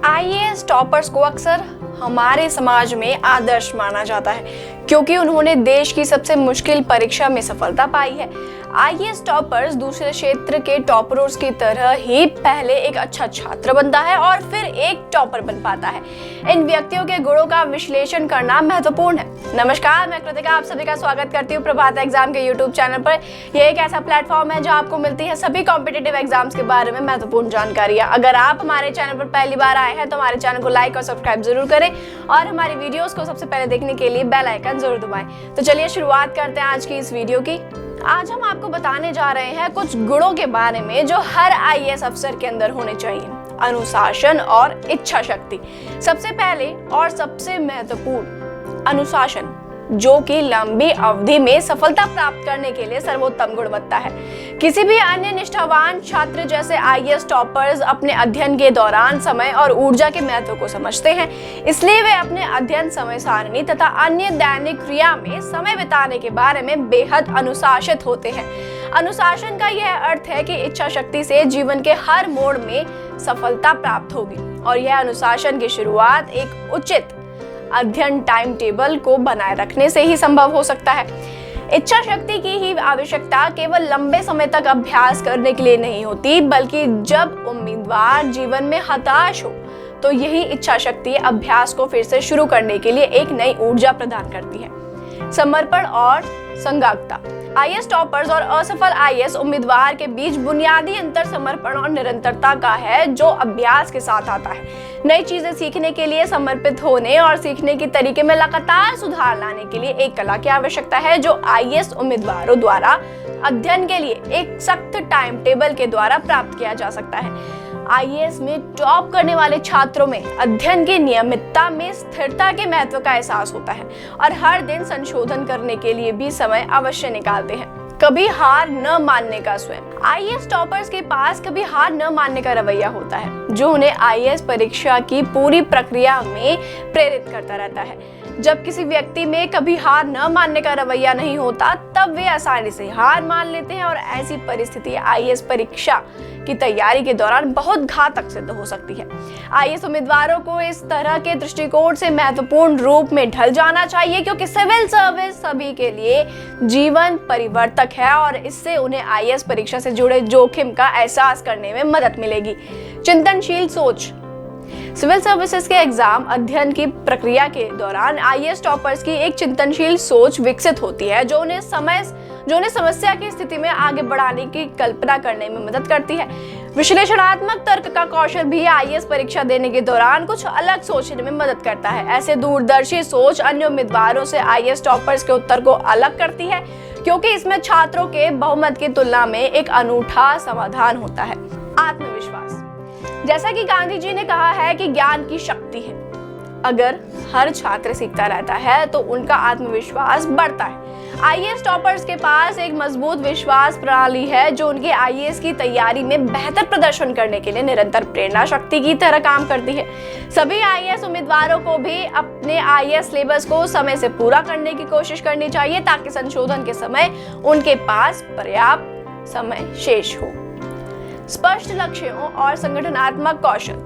IAS toppers को अक्सर हमारे समाज में आदर्श माना जाता है क्योंकि उन्होंने देश की सबसे मुश्किल परीक्षा में सफलता पाई है। आईएएस टॉपर्स दूसरे क्षेत्र के टॉपरों की तरह ही पहले एक अच्छा छात्र बनता है और फिर एक टॉपर बन पाता है। इन व्यक्तियों के गुणों का विश्लेषण करना महत्वपूर्ण है। नमस्कार, मैं कृतिका आप सभी का स्वागत करती हूँ प्रभात एग्जाम के यूट्यूब चैनल पर। यह एक ऐसा प्लेटफॉर्म है जहाँ आपको मिलती है सभी कॉम्पिटिटिव एग्जाम्स के बारे में महत्वपूर्ण जानकारियाँ। अगर आप हमारे चैनल पर पहली बार आए हैं तो हमारे चैनल को लाइक और सब्सक्राइब जरूर करें और हमारी वीडियोस को सबसे पहले देखने के लिए बेल आइकन जरूर दबाएं। तो चलिए शुरुआत करते हैं आज की इस वीडियो की। आज हम आपको बताने जा रहे हैं कुछ गुणों के बारे में जो हर आईएएस अफसर के अंदर होने चाहिए। अनुशासन और इच्छा शक्ति। सबसे पहले और सबसे महत्वपूर्ण अनुशासन, जो कि लंबी अवधि में सफलता प्राप्त करने के लिए सर्वोत्तम गुणवत्ता है। किसी भी अन्य निष्ठावान छात्र जैसे आईएएस टॉपर्स अपने अध्ययन के दौरान समय और ऊर्जा के महत्व को समझते हैं, इसलिए वे अपने अध्ययन समय सारणी तथा अन्य दैनिक क्रिया में समय बिताने के बारे में बेहद अनुशासित होते हैं। अनुशासन का यह अर्थ है कि इच्छा शक्ति से जीवन के हर मोड़ में सफलता प्राप्त होगी और यह अनुशासन की शुरुआत एक उचित अध्ययन टाइम टेबल को बनाए रखने से ही संभव हो सकता है। इच्छा शक्ति की ही आवश्यकता केवल लंबे समय तक अभ्यास करने के लिए नहीं होती, बल्कि जब उम्मीदवार जीवन में हताश हो तो यही इच्छा शक्ति अभ्यास को फिर से शुरू करने के लिए एक नई ऊर्जा प्रदान करती है। समर्पण और संगागता। आईएएस टॉपर्स और असफल आईएएस उम्मीदवार के बीच बुनियादी अंतर समर्पण और निरंतरता का है, जो अभ्यास के साथ आता है। नई चीजें सीखने के लिए समर्पित होने और सीखने के तरीके में लगातार सुधार लाने के लिए एक कला की आवश्यकता है, जो आईएएस उम्मीदवारों द्वारा अध्ययन के लिए एक सख्त टाइम टेबल के द्वारा प्राप्त किया जा सकता है। आईएएस में टॉप करने वाले छात्रों में अध्ययन की नियमितता में स्थिरता के महत्व का एहसास होता है और हर दिन संशोधन करने के लिए भी समय अवश्य निकालते हैं। कभी हार न मानने का स्वयं। आईएएस टॉपर्स के पास कभी हार न मानने का रवैया होता है, जो उन्हें आईएएस परीक्षा की पूरी प्रक्रिया में प्रेरित करता रहता है। जब किसी व्यक्ति में कभी हार न मानने का रवैया नहीं होता, तब वे आसानी से हार मान लेते हैं और ऐसी परिस्थिति आईएएस परीक्षा की तैयारी के दौरान बहुत घातक सिद्ध हो सकती है। आईएएस उम्मीदवारों को इस तरह के दृष्टिकोण से महत्वपूर्ण रूप में ढल जाना चाहिए, क्योंकि सिविल सर्विस सभी के लिए जीवन परिवर्तक है और इससे उन्हें आईएएस परीक्षा से जुड़े जोखिम का एहसास करने में मदद मिलेगी। चिंतनशील सोच। सिविल सर्विसेज के एग्जाम अध्ययन की प्रक्रिया के दौरान आईएएस टॉपर्स की एक चिंतनशील सोच विकसित होती है, जो उन्हें समस्या की स्थिति में आगे बढ़ाने की कल्पना करने में मदद करती है। विश्लेषणात्मक तर्क का कौशल भी आईएएस परीक्षा देने के दौरान कुछ अलग सोचने में मदद करता है। ऐसे दूरदर्शी सोच अन्य उम्मीदवारों से आईएएस टॉपर्स के उत्तर को अलग करती है, क्योंकि इसमें छात्रों के बहुमत की तुलना में एक अनूठा समाधान होता है। आत्मविश्वास। जैसा कि गांधी जी ने कहा है कि ज्ञान की शक्ति है। अगर हर छात्र सीखता रहता है तो उनका आत्मविश्वास बढ़ता है। आईएएस टॉपर्स के पास एक मजबूत विश्वास प्रणाली है, जो उनके आईएएस की तैयारी में बेहतर प्रदर्शन करने के लिए निरंतर प्रेरणा शक्ति की तरह काम करती है। सभी आईएएस उम्मीदवारों को भी अपने आईएएस सिलेबस को समय से पूरा करने की कोशिश करनी चाहिए, ताकि संशोधन के समय उनके पास पर्याप्त समय शेष हो। स्पष्ट लक्ष्यों और संगठनात्मक कौशल।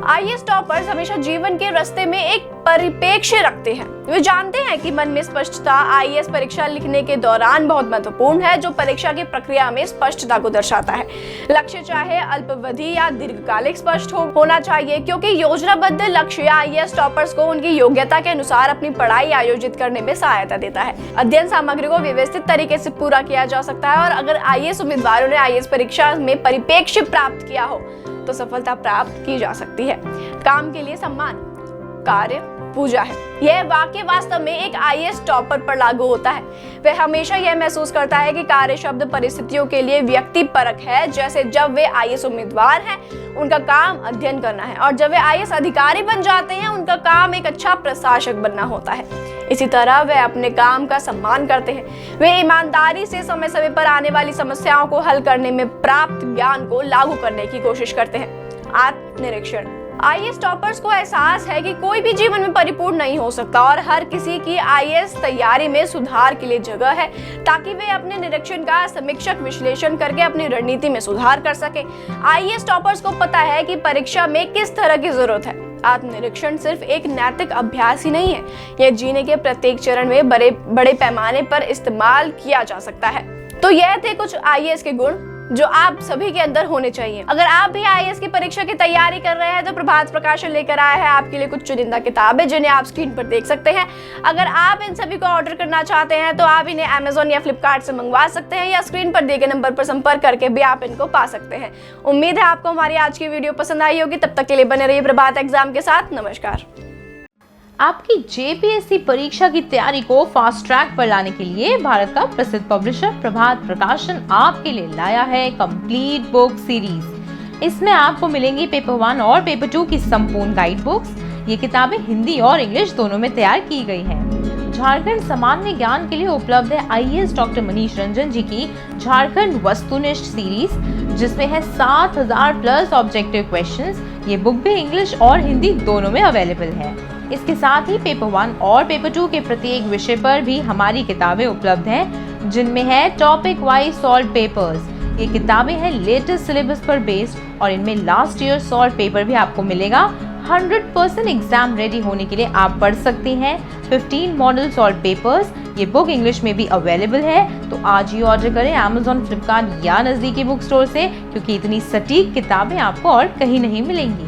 आईएएस टॉपर्स हमेशा जीवन के रास्ते में एक परिप्रेक्ष्य रखते हैं। वे जानते हैं कि मन में स्पष्टता आईएएस परीक्षा लिखने के दौरान बहुत महत्वपूर्ण है, जो परीक्षा की प्रक्रिया में स्पष्टता को दर्शाता है। लक्ष्य चाहे अल्पावधि या दीर्घकालिक स्पष्ट होना चाहिए, क्योंकि योजनाबद्ध लक्ष्य आईएएस टॉपर्स को उनकी योग्यता के अनुसार अपनी पढ़ाई आयोजित करने में सहायता देता है। अध्ययन सामग्री को व्यवस्थित तरीके से पूरा किया जा सकता है और अगर आईएएस उम्मीदवारों ने आईएएस परीक्षा में परिप्रेक्ष्य प्राप्त किया हो तो सफलता प्राप्त की जा सकती है। काम के लिए सम्मान, कार्य पूजा है। यह वाक्य वास्तव में एक आईएएस टॉपर पर लागू होता है। वह हमेशा यह महसूस करता है कि कार्य शब्द परिस्थितियों के लिए व्यक्ति परक है। जैसे जब वे आईएएस उम्मीदवार हैं, उनका काम अध्ययन करना है, और जब वे आईएएस अधिकारी बन जाते हैं, उनका काम एक अच्छा प्रशासक बनना होता है। इसी तरह वे अपने काम का सम्मान करते हैं। वे ईमानदारी से समय समय पर आने वाली समस्याओं को हल करने में प्राप्त ज्ञान को लागू करने की कोशिश करते हैं। आत्मनिरीक्षण। आईएएस टॉपर्स को एहसास है कि कोई भी जीवन में परिपूर्ण नहीं हो सकता और हर किसी की आईएएस तैयारी में सुधार के लिए जगह है, ताकि वे अपने निरीक्षण का समीक्षक विश्लेषण करके अपनी रणनीति में सुधार कर सके। आईएएस टॉपर्स को पता है कि परीक्षा में किस तरह की जरूरत है। आत्मनिरीक्षण सिर्फ एक नैतिक अभ्यास ही नहीं है, यह जीने के प्रत्येक चरण में बड़े पैमाने पर इस्तेमाल किया जा सकता है। तो यह थे कुछ आईएएस के गुण जो आप सभी के अंदर होने चाहिए। अगर आप भी आईएएस की परीक्षा की तैयारी कर रहे हैं तो प्रभात प्रकाशन लेकर आया है आपके लिए कुछ चुनिंदा किताबें, जिन्हें आप स्क्रीन पर देख सकते हैं। अगर आप इन सभी को ऑर्डर करना चाहते हैं तो आप इन्हें अमेज़न या फ्लिपकार्ट से मंगवा सकते हैं, या स्क्रीन पर दिए गए नंबर पर संपर्क करके भी आप इनको पा सकते हैं। उम्मीद है आपको हमारी आज की वीडियो पसंद आई होगी। तब तक के लिए बने रहिए प्रभात एग्जाम के साथ। नमस्कार। आपकी जेपीएससी परीक्षा की तैयारी को फास्ट ट्रैक पर लाने के लिए भारत का प्रसिद्ध पब्लिशर प्रभात प्रकाशन आपके लिए लाया है कंप्लीट बुक सीरीज। इसमें आपको मिलेंगी पेपर 1 और पेपर 2 की संपूर्ण गाइड बुक्स। ये किताबें हिंदी और इंग्लिश दोनों में तैयार की गई हैं। झारखंड सामान्य ज्ञान के लिए उपलब्ध है आईएएस डॉक्टर मनीष रंजन जी की झारखंड वस्तुनिष्ठ सीरीज, जिसमें है 7000 प्लस ऑब्जेक्टिव क्वेश्चंस। ये बुक भी इंग्लिश और हिंदी दोनों में अवेलेबल है। इसके साथ ही पेपर 1 और पेपर 2 के प्रत्येक विषय पर भी हमारी किताबें उपलब्ध हैं, जिनमें है टॉपिक वाइज सॉल्व पेपर्स। ये किताबें हैं लेटेस्ट सिलेबस पर बेस्ड और इनमें लास्ट ईयर सॉल्व पेपर भी आपको मिलेगा। 100% एग्जाम रेडी होने के लिए आप पढ़ सकते हैं 15 मॉडल सॉल्व पेपर्स। ये बुक इंग्लिश में भी अवेलेबल है, तो आज ही ऑर्डर करें अमेज़न, फ्लिपकार्ट या नज़दीकी बुक स्टोर से, क्योंकि इतनी सटीक किताबें आपको और कहीं नहीं मिलेंगी।